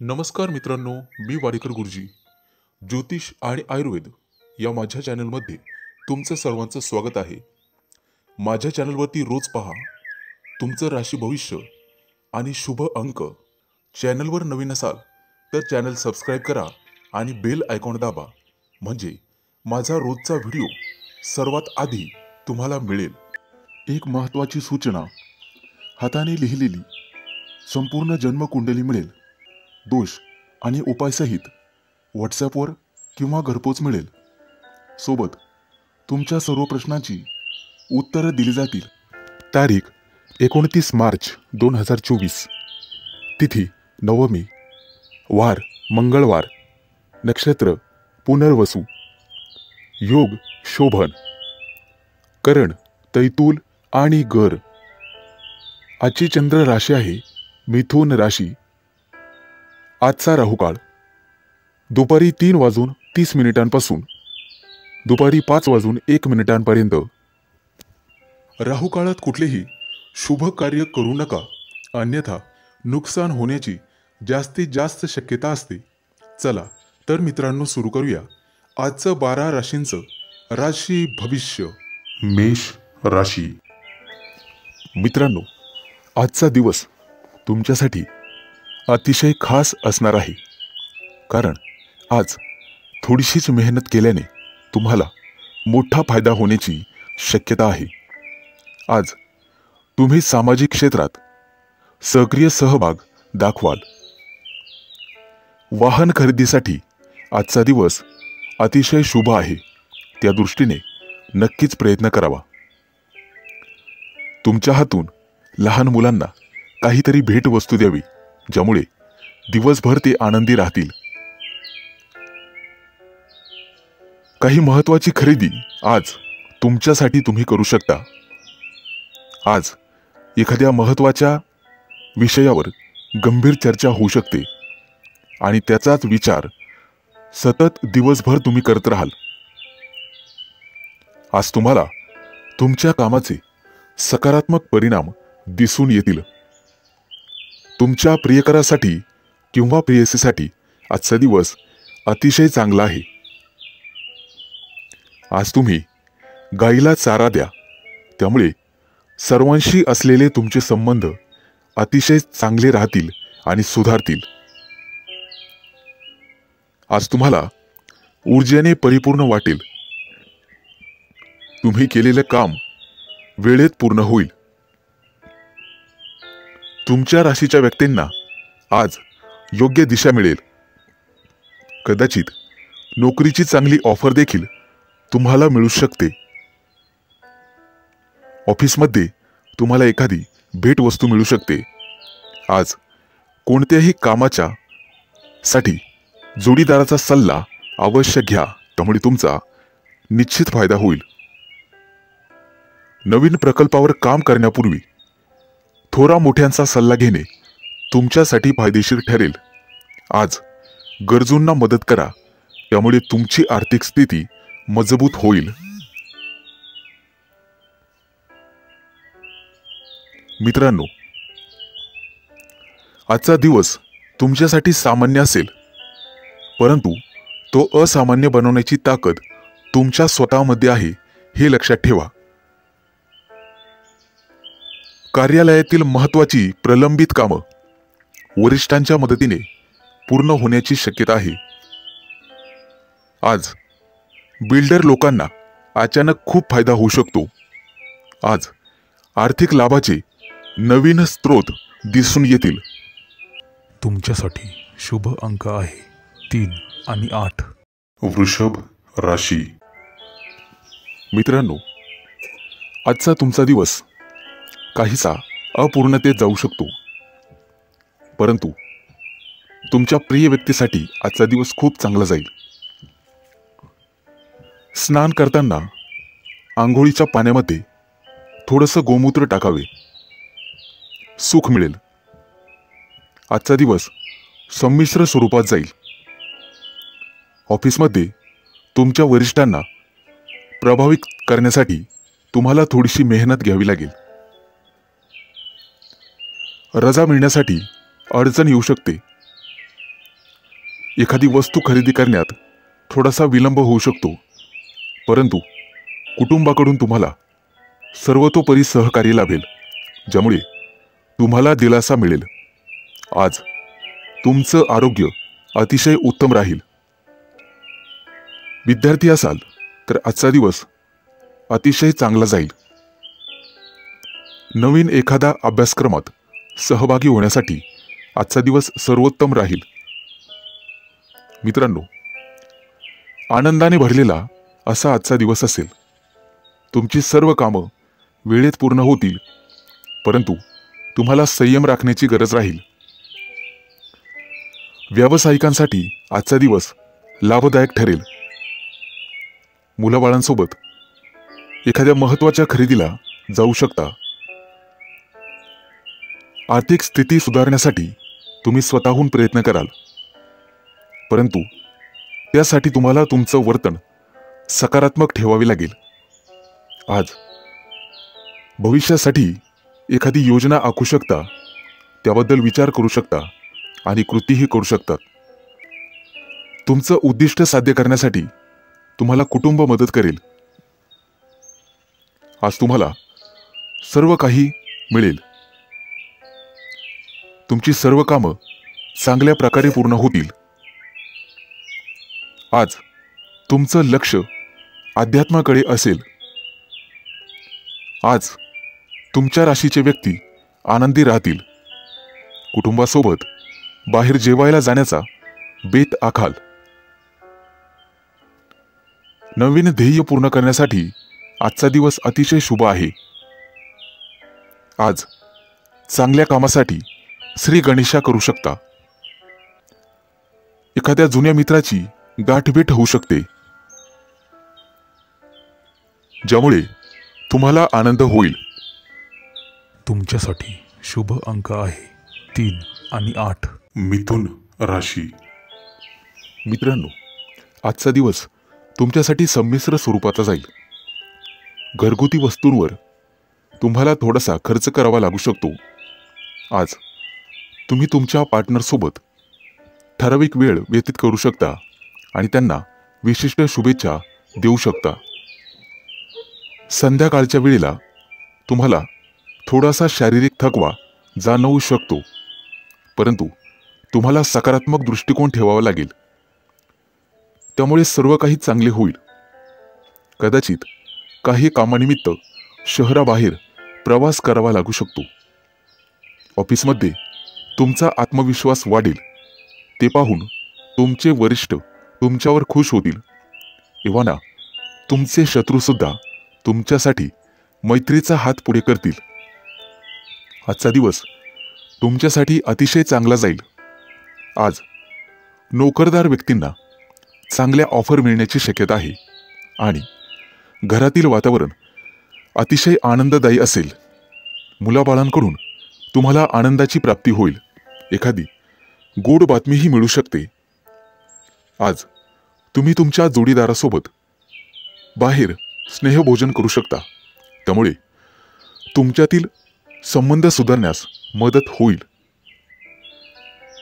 नमस्कार मित्रांनो, मी वाडेकर गुरुजी. ज्योतिष आणि आयुर्वेद या माझ्या चॅनलमध्ये तुमचं सर्वांचं स्वागत आहे. माझ्या चॅनलवरती रोज पहा तुमचं राशी भविष्य आणि शुभ अंक. चॅनलवर नवीन असाल तर चॅनल सबस्क्राईब करा आणि बेल आयकॉन दाबा, म्हणजे माझा रोजचा व्हिडिओ सर्वात आधी तुम्हाला मिळेल. एक महत्त्वाची सूचना: हाताने लिहिलेली संपूर्ण जन्मकुंडली मिळेल. दोष आणि उपायसहित व्हॉट्सॲपवर किंवा घरपोच मिळेल. सोबत तुमच्या सर्व प्रश्नांची उत्तरं दिली जातील. तारीख 29 मार्च 2024. तिथी नवमी, वार मंगळवार, नक्षत्र पुनर्वसू, योग शोभन, करण तैतूल आणि गर. आजची चंद्र राशी आहे मिथुन राशी. आजचा राहुकाळ दुपारी 3:30 दुपारी 5:01 राहुकाळात कुठलेही शुभ कार्य करू नका, अन्यथा नुकसान होण्याची जास्तीत जास्त शक्यता असते. चला तर मित्रांनो, सुरू करूया आजचं 12 राशींचं राशी भविष्य. मेष राशी. मित्रांनो, आजचा दिवस तुमच्यासाठी अतिशय खास असणार आहे, कारण आज थोडीशीच मेहनत केल्याने तुम्हाला मोठा फायदा होण्याची शक्यता आहे. आज तुम्ही सामाजिक क्षेत्रात सक्रिय सहभाग दाखवाल. वाहन खरेदीसाठी आजचा दिवस अतिशय शुभ आहे, त्या दृष्टीने नक्कीच प्रयत्न करावा. तुमच्या हातून लहान मुलांना काहीतरी भेटवस्तू द्यावी, ज्यामुळे दिवसभर ते आनंदी राहतील. काही महत्त्वाची खरेदी आज तुमच्यासाठी तुम्ही करू शकता. आज एखाद्या महत्त्वाच्या विषयावर गंभीर चर्चा होऊ शकते आणि त्याचाच विचार सतत दिवसभर तुम्ही करत राहाल. आज तुम्हाला तुमच्या कामाचे सकारात्मक परिणाम दिसून येतील. तुमच्या प्रियकरासाठी किंवा प्रेयसीसाठी आजचा दिवस अतिशय चांगला आहे. आज तुम्ही गाईला चारा द्या, त्यामुळे सर्वांशी असलेले तुमचे संबंध अतिशय चांगले राहतील आणि सुधारतील. आज तुम्हाला ऊर्जेने परिपूर्ण वाटेल. तुम्ही केलेले काम वेळेत पूर्ण होईल. तुमच्या राशीच्या व्यक्तींना आज योग्य दिशा मिळेल. कदाचित नोकरीची चांगली ऑफर देखील तुम्हाला मिळू शकते. ऑफिसमध्ये तुम्हाला एखादी भेटवस्तू मिळू शकते. आज कोणत्याही कामाच्या साठी जोडीदाराचा सल्ला अवश्य घ्या, त्यामुळे तुमचा निश्चित फायदा होईल. नवीन प्रकल्पावर काम करण्यापूर्वी थोरा मोठ्यांचा सल्ला घेणे तुमच्यासाठी फायदेशीर ठरेल. आज गरजूंना मदत करा, त्यामुळे तुमची आर्थिक स्थिती मजबूत होईल. मित्रांनो, आजचा दिवस तुमच्यासाठी सामान्य असेल, परंतु तो असामान्य बनवण्याची ताकद तुमच्या स्वतःमध्ये आहे, हे लक्षात ठेवा. कार्यालयातील महत्त्वाची प्रलंबित कामं वरिष्ठांच्या मदतीने पूर्ण होण्याची शक्यता आहे. आज बिल्डर लोकांना अचानक खूप फायदा होऊ शकतो. आज आर्थिक लाभाचे नवीन स्रोत दिसून येतील. तुमच्यासाठी शुभ अंक आहे 3 आणि 8. वृषभ राशी. मित्रांनो, आजचा तुमचा दिवस काहीसा अपूर्णतेत जाऊ शकतो, परंतु तुमच्या प्रिय व्यक्तीसाठी आजचा दिवस खूप चांगला जाईल. स्नान करताना आंघोळीच्या पाण्यामध्ये थोडंसं गोमूत्र टाकावे, सुख मिळेल. आजचा दिवस संमिश्र स्वरूपात जाईल. ऑफिसमध्ये तुमच्या वरिष्ठांना प्रभावित करण्यासाठी तुम्हाला थोडीशी मेहनत घ्यावी लागेल. रजा मिळण्यासाठी अडचण येऊ शकते, एखादी वस्तू खरेदी करण्यात थोडासा विलंब होऊ शकतो, परंतु कुटुंबाकडून तुम्हाला सर्वतोपरी सहकार्य लाभेल, ज्यामुळे तुम्हाला दिलासा मिळेल. आज तुमचं आरोग्य अतिशय उत्तम राहील. विद्यार्थी असाल तर आजचा दिवस अतिशय चांगला जाईल. नवीन एखादा अभ्यासक्रमात सहभागी होण्यासाठी आजचा दिवस सर्वोत्तम राहील. मित्रांनो, आनंदाने भरलेला असा आजचा दिवस असेल. तुमची सर्व कामं वेळेत पूर्ण होतील, परंतु तुम्हाला संयम राखण्याची गरज राहील. व्यावसायिकांसाठी आजचा दिवस लाभदायक ठरेल. मुलाबाळांसोबत एखाद्या महत्त्वाच्या खरेदीला जाऊ शकता. आर्थिक स्थिती सुधारण्यासाठी तुम्ही स्वतःहून प्रयत्न कराल, परंतु त्यासाठी तुम्हाला तुमचं वर्तन सकारात्मक ठेवावे लागेल. आज भविष्यासाठी एखादी योजना आखू शकता, त्याबद्दल विचार करू शकता आणि कृतीही करू शकता. तुमचं उद्दिष्ट साध्य करण्यासाठी तुम्हाला कुटुंब मदत करेल. आज तुम्हाला सर्व काही मिळेल. तुमची सर्व कामं चांगल्या प्रकारे पूर्ण होतील. आज तुमचं लक्ष अध्यात्माकडे असेल. आज तुमच्या राशीचे व्यक्ती आनंदी राहतील. कुटुंबासोबत बाहेर जेवायला जाण्याचा बेत आखाल. नवीन ध्येय पूर्ण करण्यासाठी आजचा दिवस अतिशय शुभ आहे. आज चांगल्या कामासाठी श्री गणेशा करू शकता. एखाद्या जुन्या मित्राची गाठभेट होऊ शकते, ज्यामुळे तुम्हाला आनंद होईल. तुमच्यासाठी शुभ अंक आहे 3 आणि 8. मिथुन राशी. मित्रांनो, आजचा दिवस तुमच्यासाठी संमिश्र स्वरूपाचा जाईल. घरगुती वस्तूंवर तुम्हाला थोडासा खर्च करावा लागू शकतो. आज तुम्ही तुमच्या पार्टनरसोबत ठराविक वेळ व्यतीत करू शकता आणि त्यांना विशिष्ट शुभेच्छा देऊ शकता. संध्याकाळच्या वेळेला तुम्हाला थोडासा शारीरिक थकवा जाणवू शकतो, परंतु तुम्हाला सकारात्मक दृष्टिकोन ठेवावा लागेल. त्यामुळे सर्व काही चांगले होईल. कदाचित काही कामानिमित्त शहराबाहेर प्रवास करावा लागू शकतो. ऑफिसमध्ये तुमचा आत्मविश्वास वाढेल. ते पाहून तुमचे वरिष्ठ तुमच्यावर खुश होतील. एव्हाना तुमचे शत्रूसुद्धा तुमच्यासाठी मैत्रीचा हात पुढे करतील. आजचा दिवस तुमच्यासाठी अतिशय चांगला जाईल. आज नोकरदार व्यक्तींना चांगल्या ऑफर मिळण्याची शक्यता आहे आणि घरातील वातावरण अतिशय आनंददायी असेल. मुलाबाळांकडून तुम्हाला आनंदाची प्राप्ती होईल. एखादी गोड बातमीही मिळू शकते. आज तुम्ही तुमच्या जोडीदारासोबत बाहेर स्नेहभोजन करू शकता. त्यामुळे तुमच्यातील संबंध सुधारण्यास मदत होईल.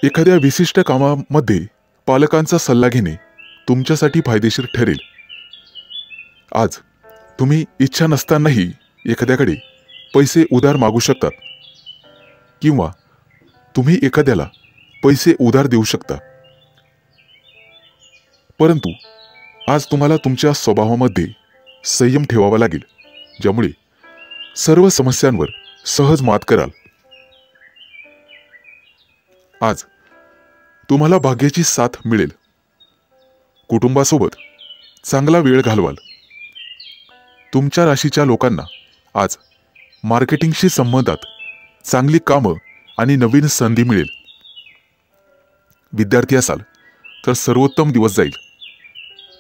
एखाद्या विशिष्ट कामामध्ये पालकांचा सल्ला घेणे तुमच्यासाठी फायदेशीर ठरेल. आज तुम्ही इच्छा नसतानाही एखाद्याकडे पैसे उधार मागू शकतात किंवा तुम्ही एखाद्याला पैसे उधार देऊ शकता. परंतु आज तुम्हाला तुमच्या स्वभावामध्ये संयम ठेवावा लागेल, ज्यामुळे सर्व समस्यांवर सहज मात कराल. आज तुम्हाला भाग्याची साथ मिळेल. कुटुंबासोबत चांगला वेळ घालवाल. तुमच्या राशीच्या लोकांना आज मार्केटिंगशी संबंधात चांगली कामं आणि नवीन संधी मिळेल. विद्यार्थी असाल तर सर्वोत्तम दिवस जाईल.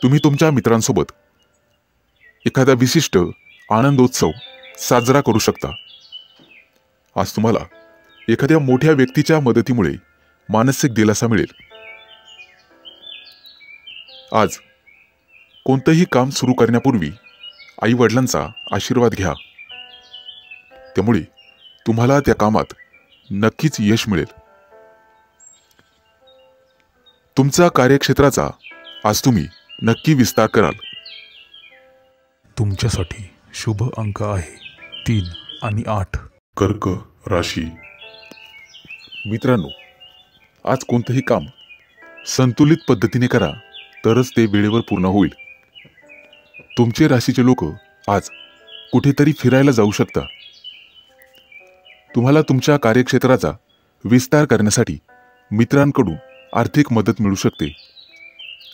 तुम्ही तुमच्या मित्रांसोबत एखादा विशिष्ट आनंदोत्सव साजरा करू शकता. आज तुम्हाला एखाद्या मोठ्या व्यक्तीच्या मदतीमुळे मानसिक दिलासा मिळेल. आज कोणतंही काम सुरू करण्यापूर्वी आई वडिलांचा आशीर्वाद घ्या. त्यामुळे तुम्हाला त्या कामात नक्कीच यश मिळेल. तुमचा कार्यक्षेत्राचा आज तुम्ही नक्की विस्तार कराल. तुमच्यासाठी शुभ अंक आहे 3 आणि 8. कर्क राशी. मित्रांनो, आज कोणतंही काम संतुलित पद्धतीने करा तरच ते वेळेवर पूर्ण होईल. तुमचे राशीचे लोक आज कुठेतरी फिरायला जाऊ शकता. तुम्हाला तुमच्या कार्यक्षेत्राचा विस्तार करण्यासाठी मित्रांकडून आर्थिक मदत मिळू शकते.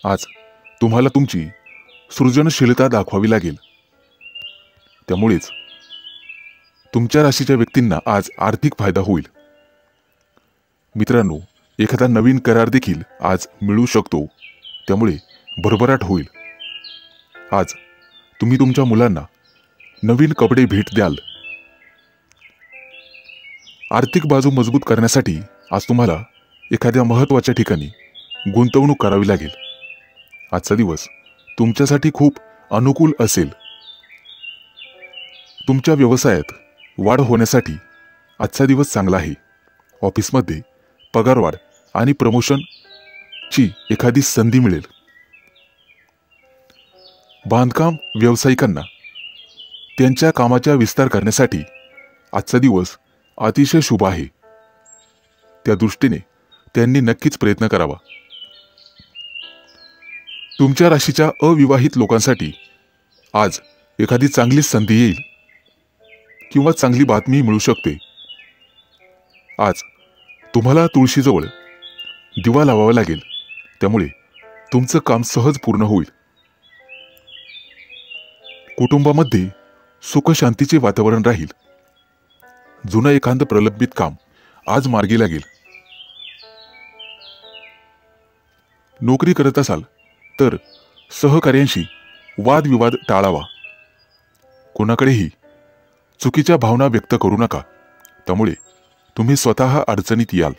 आज तुम्हाला तुमची सृजनशीलता दाखवावी लागेल. त्यामुळेच तुमच्या राशीच्या व्यक्तींना आज आर्थिक फायदा होईल. मित्रांनो, एखादा नवीन करार देखील आज मिळू शकतो. त्यामुळे भरभराट होईल. आज तुम्ही तुमच्या मुलांना नवीन कपडे भेट द्याल. आर्थिक बाजू मजबूत करण्यासाठी आज तुम्हाला एखाद्या महत्त्वाच्या ठिकाणी गुंतवणूक करावी लागेल. आजचा दिवस तुमच्यासाठी खूप अनुकूल असेल. तुमच्या व्यवसायात वाढ होण्यासाठी आजचा दिवस चांगला आहे. ऑफिसमध्ये पगारवाढ आणि प्रमोशनची एखादी संधी मिळेल. बांधकाम व्यावसायिकांना त्यांच्या कामाचा विस्तार करण्यासाठी आजचा दिवस अतिशय शुभ आहे. त्या दृष्टीने त्यांनी नक्कीच प्रयत्न करावा. तुमच्या राशीच्या अविवाहित लोकांसाठी आज एखादी चांगली संधी येईल किंवा चांगली बातमी मिळू शकते. आज तुम्हाला तुळशीजवळ दिवा लावावा लागेल. त्यामुळे तुमचं काम सहज पूर्ण होईल. कुटुंबामध्ये सुखशांतीचे वातावरण राहील. जुनं एखादं प्रलंबित काम आज मार्गी लागेल. नोकरी करत असाल तर सहकार्यांशी वादविवाद टाळावा. कोणाकडेही चुकीच्या भावना व्यक्त करू नका. त्यामुळे तुम्ही स्वतः अडचणीत याल.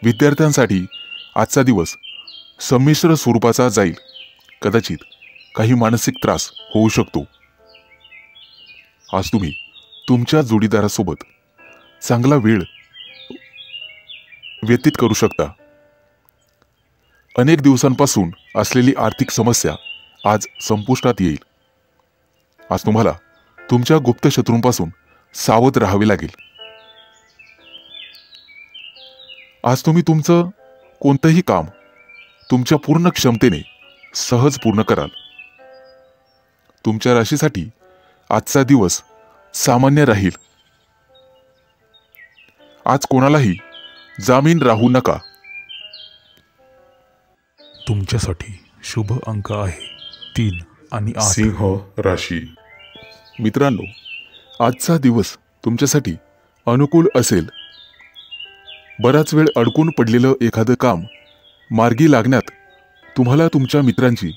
विद्यार्थ्यांसाठी आजचा दिवस संमिश्र स्वरूपाचा जाईल. कदाचित काही मानसिक त्रास होऊ शकतो. आज तुम्ही तुमच्या जोडीदारासोबत चांगला वेळ व्यतीत करू शकता. अनेक दिवसांपासून असलेली आर्थिक समस्या आज संपुष्टात येईल. आज तुम्हाला तुमच्या गुप्त शत्रूंपासून सावध राहावे लागेल. आज तुम्ही तुमचं कोणतंही काम तुमच्या पूर्ण क्षमतेने सहज पूर्ण कराल. तुमच्या राशीसाठी आजचा दिवस सामान्य राहील. आज कोणालाही जामीन राहू नका. तुमच्यासाठी शुभ अंक आहे 3 आणि 8. सिंह राशी. मित्रांनो, आजचा दिवस तुमच्यासाठी अनुकूल असेल. बराच वेळ अडकून पडलेलं एखादं काम मार्गी लागण्यात तुम्हाला तुमच्या मित्रांची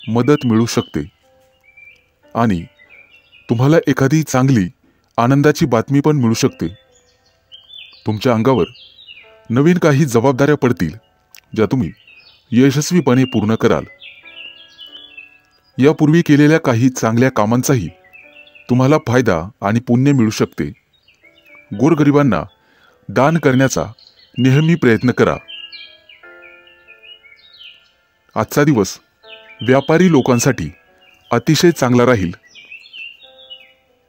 मदत मिळू शकते आणि तुम्हाला एखादी चांगली आनंदाची बातमी पण मिळू शकते. तुमच्या अंगावर नवीन काही जबाबदाऱ्या पडतील ज्या तुम्ही यशस्वीपणे पूर्ण कराल. यापूर्वी केलेल्या काही चांगल्या कामांचाही तुम्हाला फायदा आणि पुण्य मिळू शकते. गोरगरिबांना दान करण्याचा नेहमी प्रयत्न करा. आजचा दिवस व्यापारी लोकांसाठी अतिशय चांगला राहील.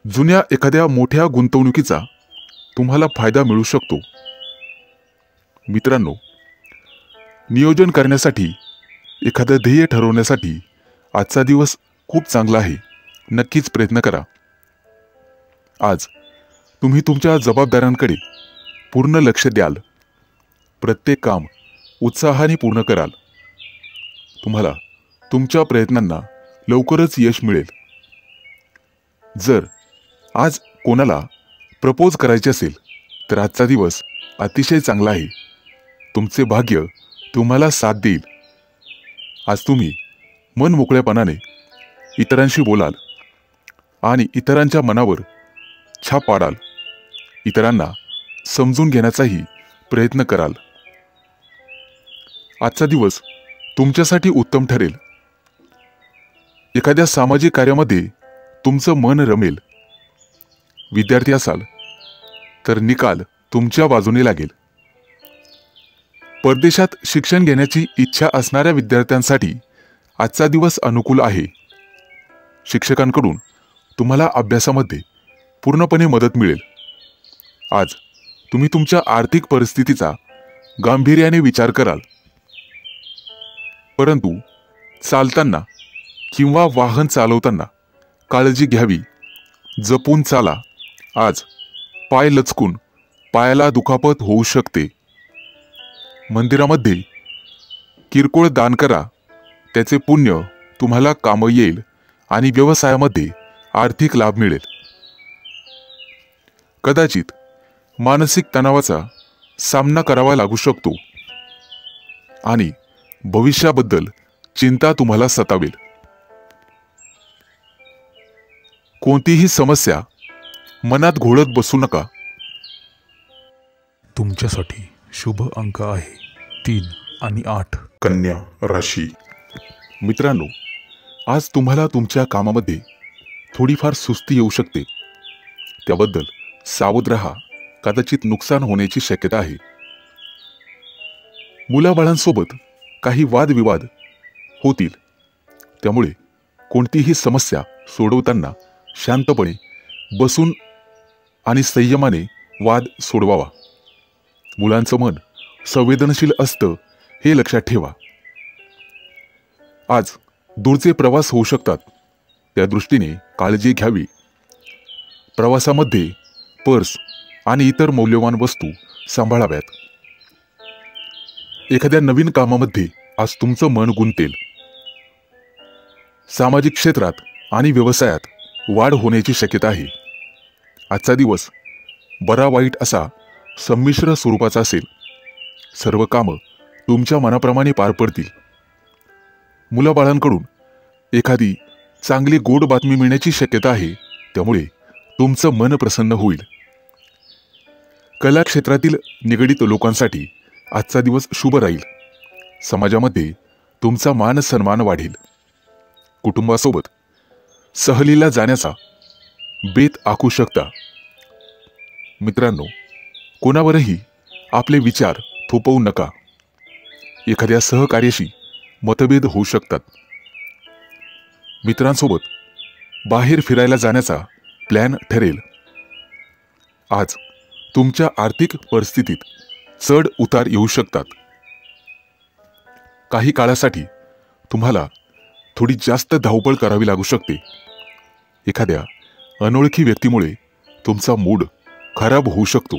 जुन्या एखाद्या मोठ्या गुंतवणुकीचा तुम्हाला फायदा मिळू शकतो. मित्रांनो, नियोजन करण्यासाठी एखादं ध्येय ठरवण्यासाठी आजचा दिवस खूप चांगला आहे. नक्कीच प्रयत्न करा. आज तुम्ही तुमच्या जबाबदाऱ्यांकडे पूर्ण लक्ष द्याल. प्रत्येक काम उत्साहाने पूर्ण कराल. तुम्हाला तुमच्या प्रयत्नांना लवकरच यश मिळेल. जर आज कोणाला प्रपोज करायचे असेल तर आजचा दिवस अतिशय चांगला आहे. तुमचे भाग्य तुम्हाला साथ देईल. आज तुम्ही मन मोकळेपणाने इतरांशी बोलाल आणि इतरांच्या मनावर छाप पाडाल. इतरांना समजून घेण्याचाही प्रयत्न कराल. आजचा दिवस तुमच्यासाठी उत्तम ठरेल. एखाद्या सामाजिक कार्यामध्ये तुमचं मन रमेल. विद्यार्थी असाल तर निकाल तुमच्या बाजूने लागेल. परदेशात शिक्षण घेण्याची इच्छा असणाऱ्या विद्यार्थ्यांसाठी आजचा दिवस अनुकूल आहे. शिक्षकांकडून तुम्हाला अभ्यासामध्ये पूर्णपणे मदत मिळेल. आज तुम्ही तुमच्या आर्थिक परिस्थितीचा गांभीर्याने विचार कराल. परंतु चालताना किंवा वाहन चालवताना काळजी घ्यावी. जपून चाला. आज पाय लचकून पायाला दुखापत होऊ शकते. मंदिरामध्ये किरकोळ दान करा. त्याचे पुण्य तुम्हाला कामं येईल आणि व्यवसायामध्ये आर्थिक लाभ मिळेल. कदाचित मानसिक तणावाचा सामना करावा लागू शकतो आणि भविष्याबद्दल चिंता तुम्हाला सतावेल. कोणतीही समस्या मनात घोळत बसू नका. तुमच्यासाठी शुभ अंक आहे 3 आणि 8. कन्या राशी. मित्रांनो, आज तुम्हाला तुमच्या कामामध्ये थोडीफार सुस्ती येऊ शकते. त्याबद्दल सावध राहा. कदाचित नुकसान होण्याची शक्यता आहे. मुलाबाळांसोबत काही वादविवाद होतील. त्यामुळे कोणतीही समस्या सोडवताना शांतपणे बसून आणि संयमाने वाद सोडवावा. मुलांचं मन संवेदनशील असतं हे लक्षात ठेवा. आज दूरचे प्रवास होऊ शकतात. त्या दृष्टीने काळजी घ्यावी. प्रवासामध्ये पर्स आणि इतर मौल्यवान वस्तू सांभाळाव्यात. एखाद्या नवीन कामामध्ये आज तुमचं मन गुंतेल. सामाजिक क्षेत्रात आणि व्यवसायात वाढ होण्याची शक्यता आहे. आजचा दिवस बरा वाईट असा संमिश्र स्वरूपाचा असेल. सर्व कामं तुमच्या मनाप्रमाणे पार पडतील. मुलाबाळांकडून एखादी चांगली गोड बातमी मिळण्याची शक्यता आहे. त्यामुळे तुमचं मन प्रसन्न होईल. कला क्षेत्रातील निगडित लोकांसाठी आजचा दिवस शुभ राहील. समाजामध्ये तुमचा मान सन्मान वाढेल. कुटुंबासोबत सहलीला जाण्याचा बेत आखू शकता. मित्रांनो, कोणावरही आपले विचार थोपवू नका. एखाद्या सहकार्याशी मतभेद होऊ शकतात. मित्रांसोबत बाहेर फिरायला जाण्याचा प्लॅन ठरेल. आज तुमच्या आर्थिक परिस्थितीत चढ उतार येऊ शकतात. काही काळासाठी तुम्हाला थोडी जास्त धावपळ करावी लागू शकते. एखाद्या अनोळखी व्यक्तीमुळे तुमचा मूड खराब होऊ शकतो.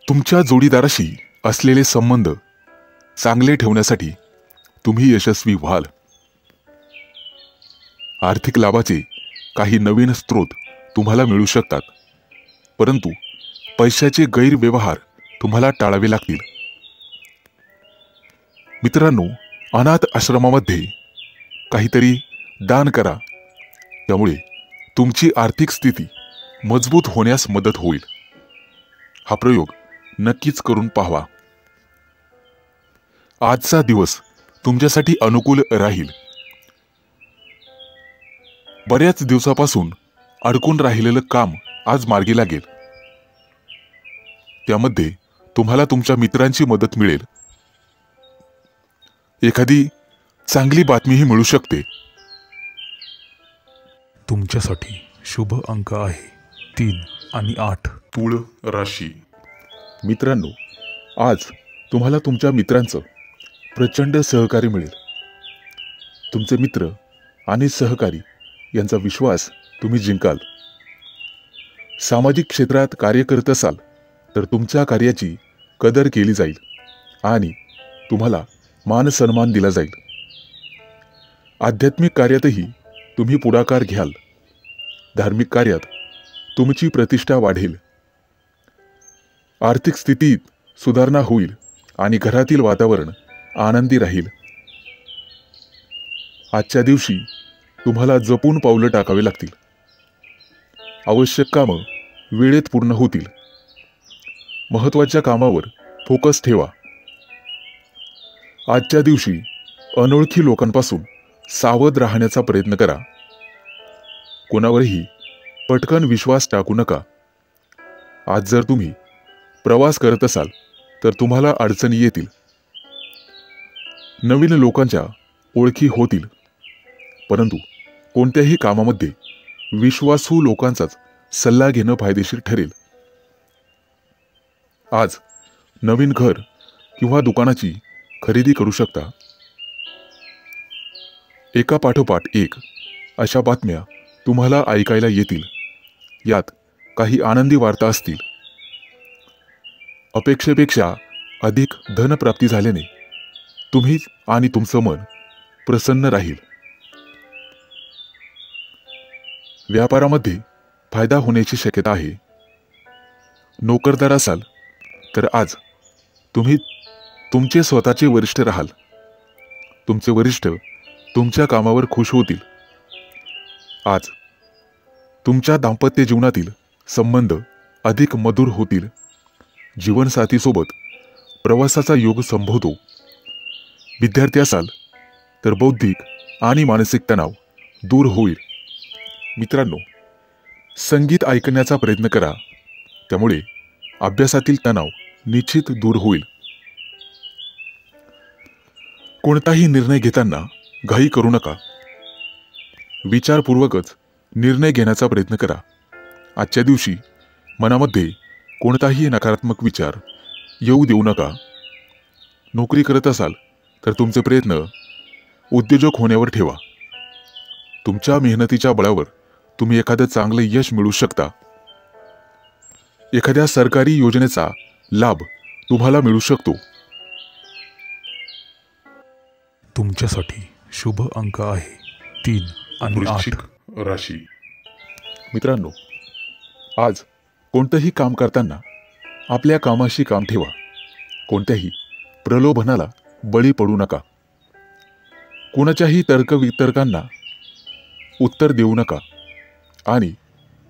तुमच्या जोडीदाराशी असलेले संबंध चांगले ठेवण्यासाठी तुम्ही यशस्वी व्हाल. आर्थिक लाभाचे काही नवीन स्रोत तुम्हाला मिळू शकतात. परंतु पैशाचे गैरव्यवहार तुम्हाला टाळावे लागतील. मित्रांनो, अनाथ आश्रमामध्ये काहीतरी दान करा. त्यामुळे तुमची आर्थिक स्थिती मजबूत होण्यास मदत होईल. हा प्रयोग नक्कीच करून पाहावा. आजचा दिवस तुमच्यासाठी अनुकूल राहील. बऱ्याच दिवसापासून अडकून राहिलेलं काम आज मार्गी लागेल. त्यामध्ये तुम्हाला तुमच्या मित्रांची मदत मिळेल. एखादी चांगली बातमीही मिळू शकते. तुमच्यासाठी शुभ अंक आहे 3 आणि 8. तुळ राशी. मित्रांनो, आज तुम्हाला तुमच्या मित्रांचं प्रचंड सहकार्य मिळेल. तुमचे मित्र आणि सहकारी यांचा विश्वास तुम्ही जिंकाल. सामाजिक क्षेत्रात कार्य करत असाल तर तुमच्या कार्याची कदर केली जाईल आणि तुम्हाला मान सन्मान दिला जाईल. आध्यात्मिक कार्यातही तुम्ही पुढाकार घ्याल. धार्मिक कार्यात तुमची प्रतिष्ठा वाढेल. आर्थिक स्थितीत सुधारणा होईल आणि घरातील वातावरण आनंदी राहील. आजच्या दिवशी तुम्हाला जपून पावलं टाकावे लागतील. आवश्यक कामं वेळेत पूर्ण होतील. महत्त्वाच्या कामावर फोकस ठेवा. आजच्या दिवशी अनोळखी लोकांपासून सावध राहण्याचा प्रयत्न करा. कोणावरही पटकन विश्वास टाकू नका. आज जर तुम्ही प्रवास करत असाल तर तुम्हाला अडचणी येतील. नवीन लोकांच्या ओळखी होतील, परंतु कोणत्याही कामामध्ये विश्वासू लोकांचाच सल्ला घेणं फायदेशीर ठरेल. आज नवीन घर किंवा दुकानाची खरेदी करू शकता. एका पाठोपाठ एक अशा बातम्या तुम्हाला ऐकायला येतील. यात काही आनंदी वार्ता असतील. अपेक्षेपेक्षा अधिक धनप्राप्ती झाल्याने तुम्ही आणि तुमचं मन प्रसन्न राहील. व्यापारामध्ये फायदा होण्याची शक्यता आहे. नोकरदार असाल तर आज तुम्ही तुमचे स्वतःचे वरिष्ठ राहाल. तुमचे वरिष्ठ तुमच्या कामावर खुश होतील. आज तुमच्या दाम्पत्य जीवनातील संबंध अधिक मधुर होतील. जीवनसाथीसोबत प्रवासाचा योग संभवतो. विद्यार्थी असाल तर बौद्धिक आणि मानसिक तणाव दूर होईल. मित्रांनो, संगीत ऐकण्याचा प्रयत्न करा. त्यामुळे अभ्यासातील तणाव निश्चित दूर होईल. कोणताही निर्णय घेताना घाई करू नका. विचारपूर्वकच निर्णय घेण्याचा प्रयत्न करा. आजच्या दिवशी मनामध्ये कोणताही नकारात्मक विचार येऊ देऊ नका. नोकरी करत असाल तर तुमचे प्रयत्न उद्योजक होण्यावर ठेवा. तुमच्या मेहनतीच्या बळावर तुम्ही एखादं चांगलं यश मिळवू शकता. एखाद्या सरकारी योजनेचा लाभ तुम्हाला मिळू शकतो. तुमच्यासाठी शुभ अंक आहे 3 आणि 8. वृश्चिक राशी. मित्रांनो, आज कोणतंही काम करताना आपल्या कामाशी काम ठेवा. कोणत्याही प्रलोभनाला बळी पडू नका. कुणाच्याही तर्कवितर्कांना उत्तर देऊ नका आणि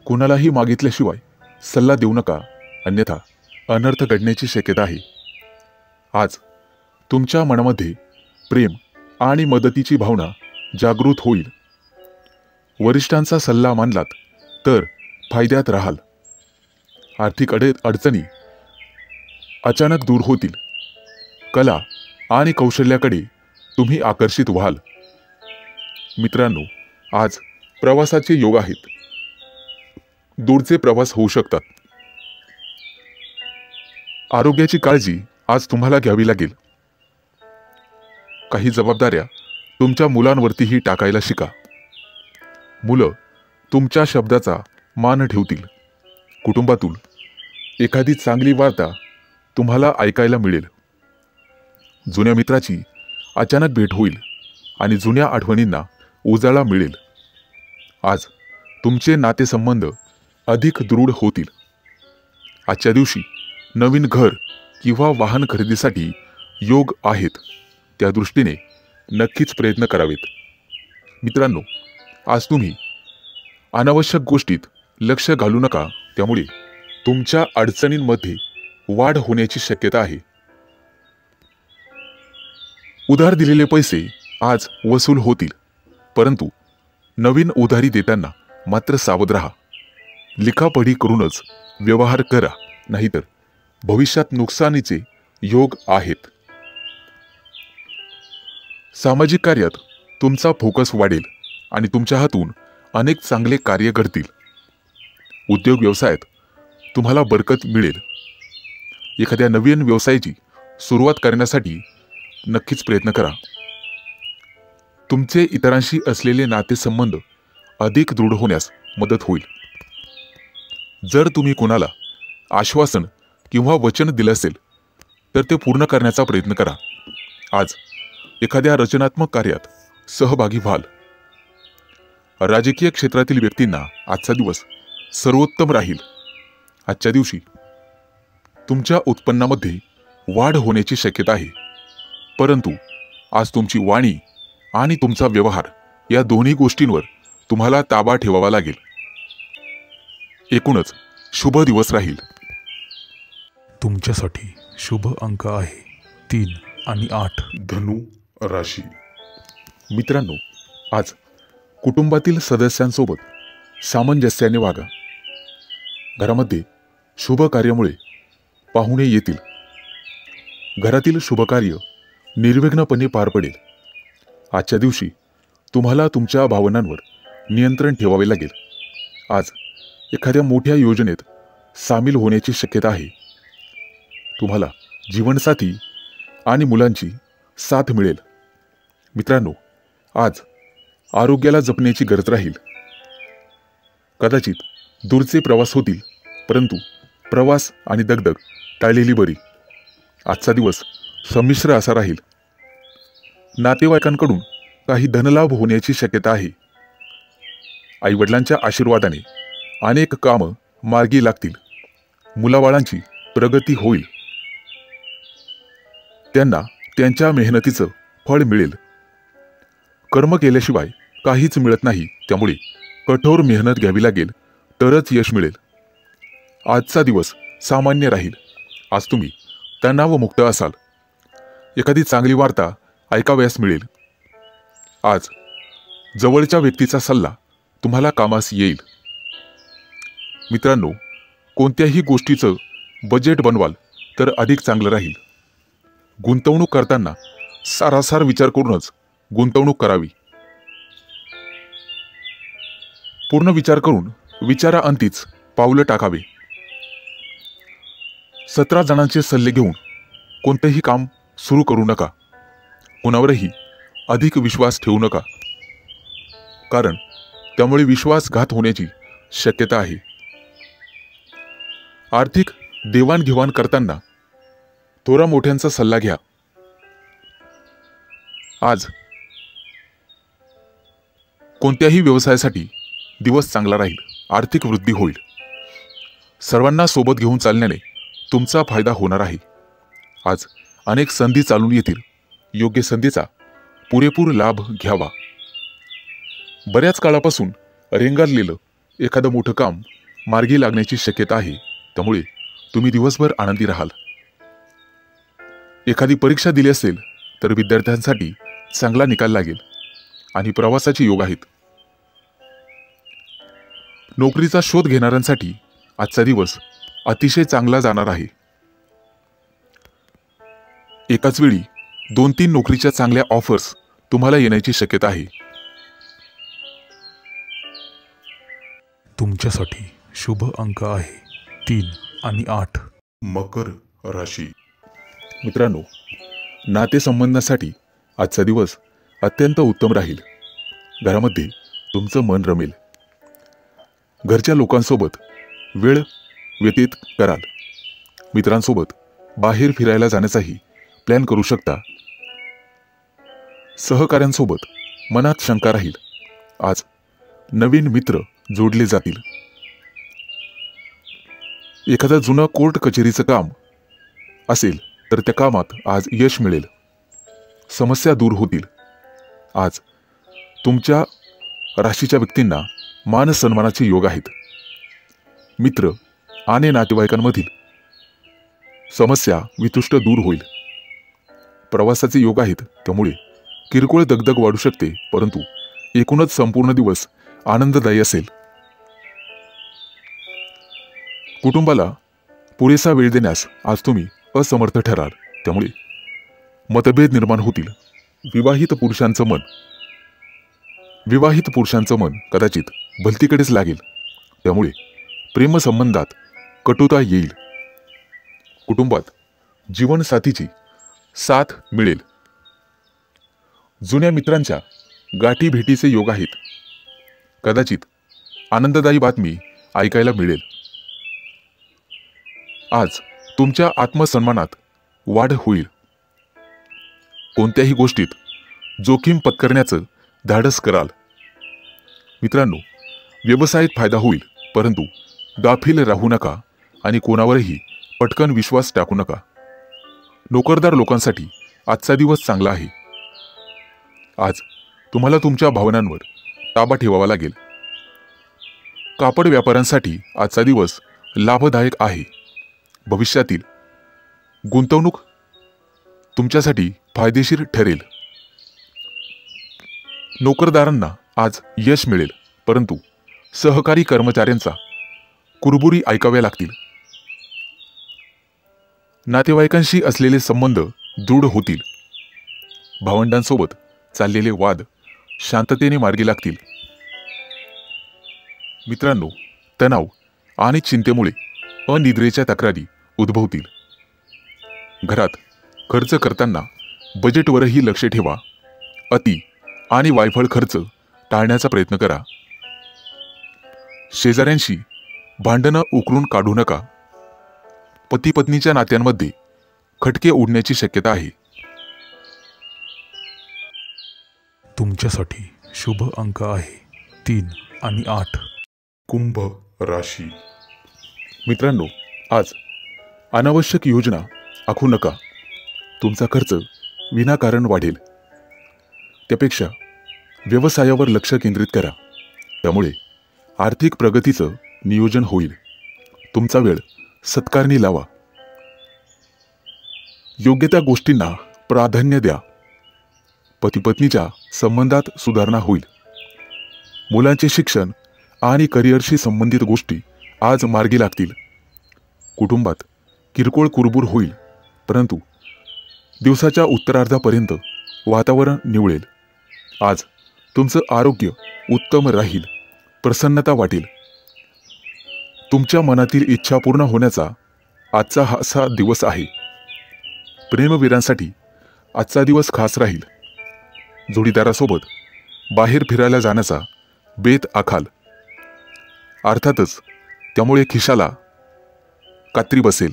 कुणालाही मागितल्याशिवाय सल्ला देऊ नका, अन्यथा अनर्थ घडण्याची शक्यता आहे. आज तुमच्या मनामध्ये प्रेम आणि मदतीची भावना जागृत होईल. वरिष्ठांचा सल्ला मानलात तर फायद्यात राहाल. आर्थिक अडचणी अचानक दूर होतील. कला आणि कौशल्याकडे तुम्ही आकर्षित व्हाल. मित्रांनो, आज प्रवासाचे योग आहेत. दूरचे प्रवास होऊ शकतात. आरोग्याची काळजी आज तुम्हाला घ्यावी लागेल. काही जबाबदाऱ्या तुमच्या मुलांवरतीही टाकायला शिका. मुलं तुमच्या शब्दाचा मान ठेवतील. कुटुंबातून एखादी चांगली वार्ता तुम्हाला ऐकायला मिळेल. जुन्या मित्राची अचानक भेट होईल आणि जुन्या आठवणींना उजाळा मिळेल. आज तुमचे नातेसंबंध अधिक दृढ होतील. आजच्या दिवशी नवीन घर किंवा वाहन खरेदीसाठी योग आहेत. त्या दृष्टीने नक्कीच प्रयत्न करावेत. मित्रांनो, आज तुम्ही अनावश्यक गोष्टीत लक्ष घालू नका. त्यामुळे तुमच्या अडचणींमध्ये वाढ होण्याची शक्यता आहे. उधार दिलेले पैसे आज वसूल होतील, परंतु नवीन उधारी देताना मात्र सावध राहा. लिखापढी करूनच व्यवहार करा, नाहीतर भविष्यात नुकसानीचे योग आहेत. सामाजिक कार्यात तुमचा फोकस वाढेल आणि तुमच्या हातून अनेक चांगले कार्य घडतील. उद्योग व्यवसायात तुम्हाला बरकत मिळेल. एखाद्या नवीन व्यवसायाची सुरुवात करण्यासाठी नक्कीच प्रयत्न करा. तुमचे इतरांशी असलेले नातेसंबंध अधिक दृढ होण्यास मदत होईल. जर तुम्ही कोणाला आश्वासन किंवा वचन दिलं असेल तर ते पूर्ण करण्याचा प्रयत्न करा. आज एखाद्या रचनात्मक कार्यात सहभागी व्हाल. राजकीय क्षेत्रातील व्यक्तींना आजचा दिवस सर्वोत्तम राहील. आजच्या दिवशी तुमच्या उत्पन्नामध्ये वाढ होण्याची शक्यता आहे, परंतु आज तुमची वाणी आणि तुमचा व्यवहार या दोन्ही गोष्टींवर तुम्हाला ताबा ठेवावा लागेल. एकूणच शुभ दिवस राहील. तुमच्यासाठी शुभ अंक आहे 3 आणि 8. धनु राशी. मित्रांनो, आज कुटुंबातील सदस्यांसोबत सामंजस्याने वागा. घरामध्ये शुभ कार्यामुळे पाहुणे येतील. घरातील शुभकार्य निर्विघ्नपणे पार पडेल. आजच्या दिवशी तुम्हाला तुमच्या भावनांवर नियंत्रण ठेवावे लागेल. आज एखाद्या मोठ्या योजनेत सामील होण्याची शक्यता आहे. तुम्हाला जीवनसाथी आणि मुलांची साथ मिळेल. मित्रांनो, आज आरोग्याला जपण्याची गरज राहील. कदाचित दूरचे प्रवास होतील, परंतु प्रवास आणि दगदग टाळलेली बरी. आजचा दिवस संमिश्र असा राहील. नातेवाईकांकडून काही धनलाभ होण्याची शक्यता आहे. आईवडिलांच्या आशीर्वादाने अनेक कामं मार्गी लागतील. मुलाबाळांची प्रगती होईल. त्यांना त्यांच्या मेहनतीचं फळ मिळेल. कर्म केल्याशिवाय काहीच मिळत नाही, त्यामुळे कठोर मेहनत घ्यावी लागेल तरच यश मिळेल. आजचा दिवस सामान्य राहील. आज तुम्ही तणावमुक्त असाल. एखादी चांगली वार्ता ऐकावयास मिळेल. आज जवळच्या व्यक्तीचा सल्ला तुम्हाला कामास येईल. मित्रांनो, कोणत्याही गोष्टीचं बजेट बनवाल तर अधिक चांगलं राहील. गुंतवणूक करताना सारासार विचार करूनच गुंतवणूक करावी. पूर्ण विचार करून विचाराअंतीच पावलं टाकावे. 17 जणांचे सल्ले घेऊन कोणतेही काम सुरू करू नका. कोणावरही अधिक विश्वास ठेवू नका, कारण त्यामुळे विश्वासघात होण्याची शक्यता आहे. आर्थिक देवाणघेवाण करताना थोरा मोठ्यांचा सल्ला घ्या. आज कोणत्याही व्यवसायासाठी दिवस चांगला राहील. आर्थिक वृद्धी होईल. सर्वांना सोबत घेऊन चालण्याने तुमचा फायदा होणार आहे. आज अनेक संधी चालून येतील. योग्य संधीचा पुरेपूर लाभ घ्यावा. बऱ्याच काळापासून रेंगाळलेलं एखादं मोठं काम मार्गी लागण्याची शक्यता आहे, त्यामुळे तुम्ही दिवसभर आनंदी राहाल. एखादी परीक्षा दिली असेल तर विद्यार्थ्यांसाठी चांगला निकाल लागेल आणि प्रवासाचे योग आहेत. नोकरीचा शोध घेणाऱ्यांसाठी आजचा दिवस अतिशय चांगला जाणार आहे. एकाच वेळी 2-3 नोकरीच्या चांगल्या ऑफर्स तुम्हाला येण्याची शक्यता आहे. तुमच्यासाठी शुभ अंक आहे 3 आणि 8. मकर राशी. मित्रांनो, नातेसंबंधासाठी आजचा दिवस अत्यंत उत्तम राहील. घरामध्ये तुमचं मन रमेल. घरच्या लोकांसोबत वेळ व्यतीत कराल. मित्रांसोबत बाहेर फिरायला जाण्याचाही प्लॅन करू शकता. सहकाऱ्यांसोबत मनात शंका राहील. आज नवीन मित्र जोडले जातील. एखादं जुनं कोर्ट कचेरीचं काम असेल तर त्या कामात आज यश मिळेल. समस्या दूर होतील. आज तुमच्या राशीच्या व्यक्तींना मान सन्मानाचे योग आहेत. मित्र आणि नातेवाईकांमधील समस्या वितुष्ट दूर होईल. प्रवासाचे योग आहेत, त्यामुळे किरकोळ दगदग वाढू शकते, परंतु एकूणच संपूर्ण दिवस आनंददायी असेल. कुटुंबाला पुरेसा वेळ देण्यास आज तुम्ही असमर्थ ठराल, त्यामुळे मतभेद निर्माण होतील. विवाहित पुरुषांचं मन कदाचित भलतीकडेच लागेल, त्यामुळे प्रेमसंबंधात कटुता येईल. कुटुंबात जीवनसाथीची साथ मिळेल. जुन्या मित्रांच्या गाठी भेटीचे योग आहेत. कदाचित आनंददायी बातमी ऐकायला मिळेल. आज तुमच्या आत्मसन्मानात वाढ होईल. कोणत्याही गोष्टीत जोखीम पत्करण्याचं धाडस कराल. मित्रांनो, व्यवसायात फायदा होईल, परंतु गाफील राहू नका आणि कोणावरही पटकन विश्वास टाकू नका. नोकरदार लोकांसाठी आजचा दिवस चांगला आहे. आज तुम्हाला तुमच्या भावनांवर ताबा ठेवावा लागेल. कापड व्यापाऱ्यांसाठी आजचा दिवस लाभदायक आहे. भविष्यातील गुंतवणूक तुमच्यासाठी फायदेशीर ठरेल. नोकरदारांना आज यश मिळेल, परंतु सहकारी कर्मचाऱ्यांचा कुरबुरी ऐकाव्या लागतील. नातेवाईकांशी असलेले संबंध दृढ होतील. भावंडांसोबत चाललेले वाद शांततेने मार्गी लागतील. मित्रांनो, तणाव आणि चिंतेमुळे अनिद्रेच्या तक्रारी उद्भवतील. घरात खर्च करताना बजेटवरही लक्ष ठेवा. अति आणि वायफळ खर्च टाळण्याचा प्रयत्न करा. शेजाऱ्यांशी भांडणं उकरून काढू नका. पती पत्नीच्या नात्यांमध्ये खटके उडण्याची शक्यता आहे. तुमच्यासाठी शुभ अंक आहे 3 आणि 8. कुंभ राशी. मित्रांनो, आज अनावश्यक योजना आखू नका. तुमचा खर्च विनाकारण वाढेल. त्यापेक्षा व्यवसायावर लक्ष केंद्रित करा. त्यामुळे आर्थिक प्रगतीचं नियोजन होईल. तुमचा वेळ सत्कारणी लावा. योग्य त्या गोष्टींना प्राधान्य द्या. पती पत्नीच्या संबंधात सुधारणा होईल. मुलांचे शिक्षण आणि करिअरशी संबंधित गोष्टी आज मार्गी लागतील. कुटुंबात किरकोळ कुरबूर होईल, परंतु दिवसाच्या उत्तरार्धापर्यंत वातावरण निवळेल. आज तुमचं आरोग्य उत्तम राहील. प्रसन्नता वाटेल. तुमच्या मनातील इच्छा पूर्ण होण्याचा आजचा असा दिवस आहे. प्रेमवीरांसाठी आजचा दिवस खास राहील. जोडीदारासोबत बाहेर फिरायला जाण्याचा बेत आखाल. अर्थातच त्यामुळे खिशाला कात्री बसेल.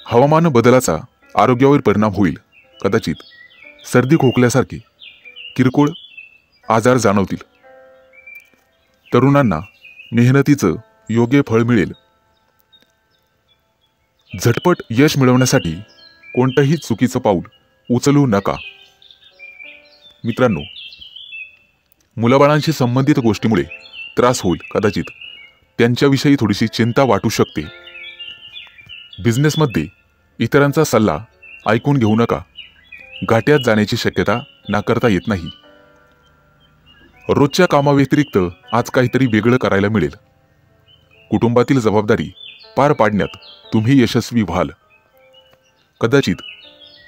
हवामान बदलाचा आरोग्यावर परिणाम होईल. कदाचित सर्दी खोकल्यासारखे किरकोळ आजार जाणवतील. तरुणांना मेहनतीचं योग्य फळ मिळेल. झटपट यश मिळवण्यासाठी कोणतंही चुकीचं पाऊल उचलू नका. मित्रांनो, मुलाबाळांशी संबंधित गोष्टीमुळे त्रास होईल. कदाचित त्यांच्याविषयी थोडीशी चिंता वाटू शकते. बिझनेसमध्ये इतरांचा सल्ला ऐकून घेऊ नका. घाट्यात जाण्याची शक्यता नाकारता येत नाही. रोजच्या कामाव्यतिरिक्त आज काहीतरी वेगळं करायला मिळेल. कुटुंबातील जबाबदारी पार पाडण्यात तुम्ही यशस्वी व्हाल. कदाचित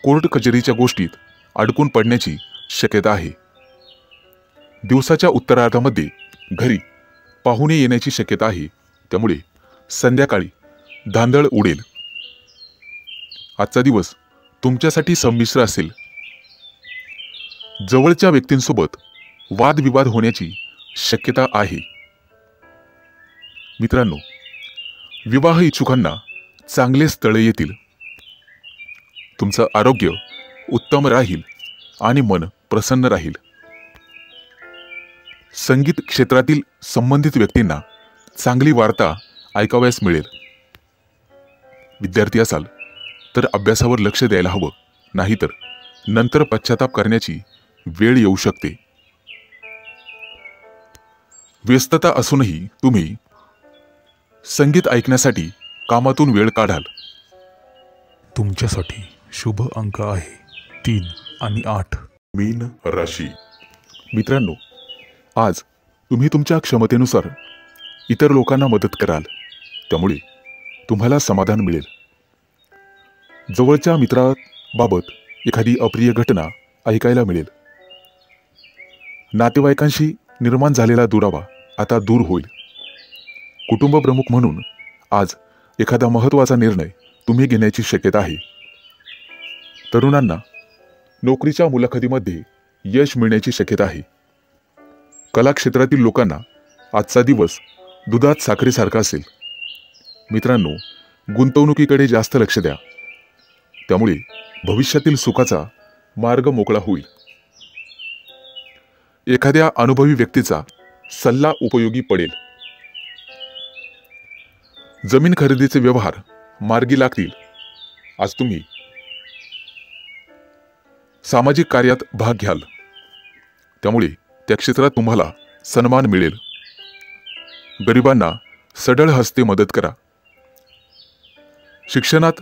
कोर्ट कचेरीच्या गोष्टीत अडकून पडण्याची शक्यता आहे. दिवसाच्या उत्तरार्धामध्ये घरी पाहुणे येण्याची शक्यता आहे. त्यामुळे संध्याकाळी धांदळ उडेल. आजचा दिवस तुमच्यासाठी संमिश्र असेल. जवळच्या व्यक्तींसोबत वादविवाद होण्याची शक्यता आहे. मित्रांनो, विवाह इच्छुकांना चांगले स्थळ येतील. तुमचं आरोग्य उत्तम राहील आणि मन प्रसन्न राहील. संगीत क्षेत्रातील संबंधित व्यक्तींना चांगली वार्ता ऐकावयास मिळेल. विद्यार्थी असाल तर अभ्यासावर लक्ष द्यायला हवं, नाहीतर नंतर पश्चाताप करण्याची वेळ येऊ शकते. व्यस्तता असूनही तुम्ही संगीत ऐकण्यासाठी कामातून वेळ काढाल. तुमच्यासाठी शुभ अंक आहे 3 आणि 8. मीन राशी. मित्रांनो, आज तुम्ही तुमच्या क्षमतेनुसार इतर लोकांना मदत कराल. त्यामुळे तुम्हाला समाधान मिळेल. जवळच्या मित्राबाबत एखादी अप्रिय घटना ऐकायला मिळेल. नातेवाईकांशी निर्माण झालेला दुरावा आता दूर होईल. कुटुंब प्रमुख म्हणून आज एखादा महत्त्वाचा निर्णय तुम्ही घेण्याची शक्यता आहे. तरुणांना नोकरीच्या मुलाखतीमध्ये यश मिळण्याची शक्यता आहे. कला क्षेत्रातील लोकांना आजचा दिवस दुधात साखरेसारखा असेल. मित्रांनो, गुंतवणुकीकडे जास्त लक्ष द्या. त्यामुळे भविष्यातील सुखाचा मार्ग मोकळा होईल. एखाद्या अनुभवी व्यक्तीचा सल्ला उपयोगी पडेल. जमीन खरेदीचे व्यवहार मार्गी लागतील. आज तुम्ही सामाजिक कार्यात भाग घ्याल. त्यामुळे त्या क्षेत्रात तुम्हाला सन्मान मिळेल. गरिबांना सढळ हस्ते मदत करा. शिक्षणात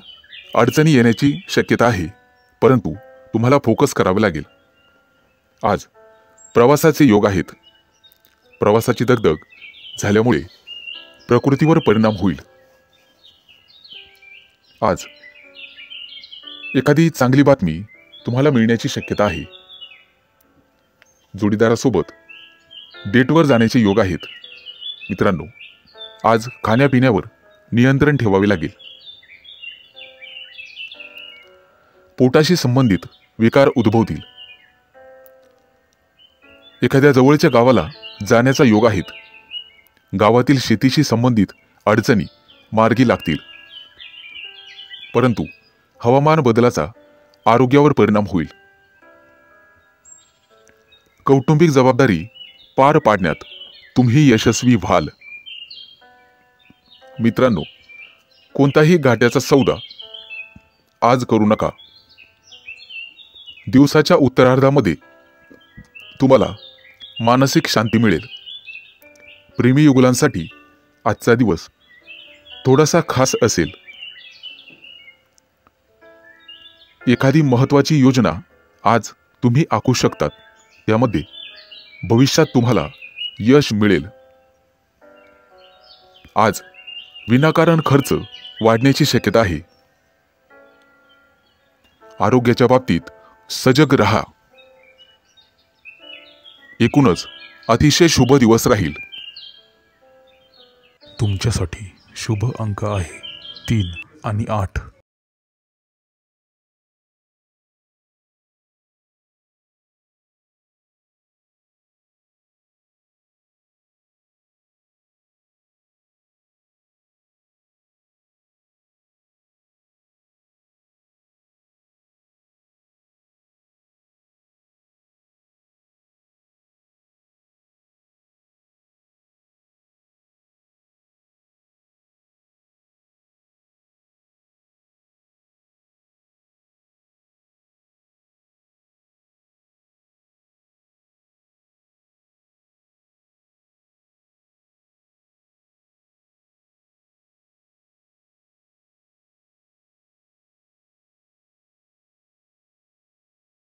अडचणी येण्याची शक्यता आहे, परंतु तुम्हाला फोकस करावे लागेल. आज प्रवासाचे योग आहेत. प्रवासाची दगदग झाल्यामुळे प्रकृतीवर परिणाम होईल. आज एखादी चांगली बातमी तुम्हाला मिळण्याची शक्यता आहे. जोडीदारासोबत डेटवर जाण्याचे योग आहेत. मित्रांनो, आज खाण्यापिण्यावर नियंत्रण ठेवावे लागेल. पोटाशी संबंधित विकार उद्भवतील. एखाद्या जवळच्या गावाला जाण्याचा योग आहेत. गावातील शेतीशी संबंधित अडचणी मार्गी लागतील. परंतु हवामान बदलाचा आरोग्यावर परिणाम होईल. कौटुंबिक जबाबदारी पार पाडण्यात तुम्ही यशस्वी व्हाल. मित्रांनो, कोणताही घाट्याचा सौदा आज करू नका. दिवसाच्या उत्तरार्धामध्ये तुम्हाला मानसिक शांती मिळेल. प्रेमी युगुलांसाठी आजचा दिवस थोडासा खास असेल. एखादी महत्त्वाची योजना आज तुम्ही आखू शकतात. यामध्ये भविष्यात तुम्हाला यश मिळेल. आज विनाकारण खर्च वाढण्याची शक्यता आहे. आरोग्याच्या बाबतीत सजग रहा. एकूणच अतिशय शुभ दिवस राहील. तुमच्यासाठी शुभ अंक आहे 3 आणि 8.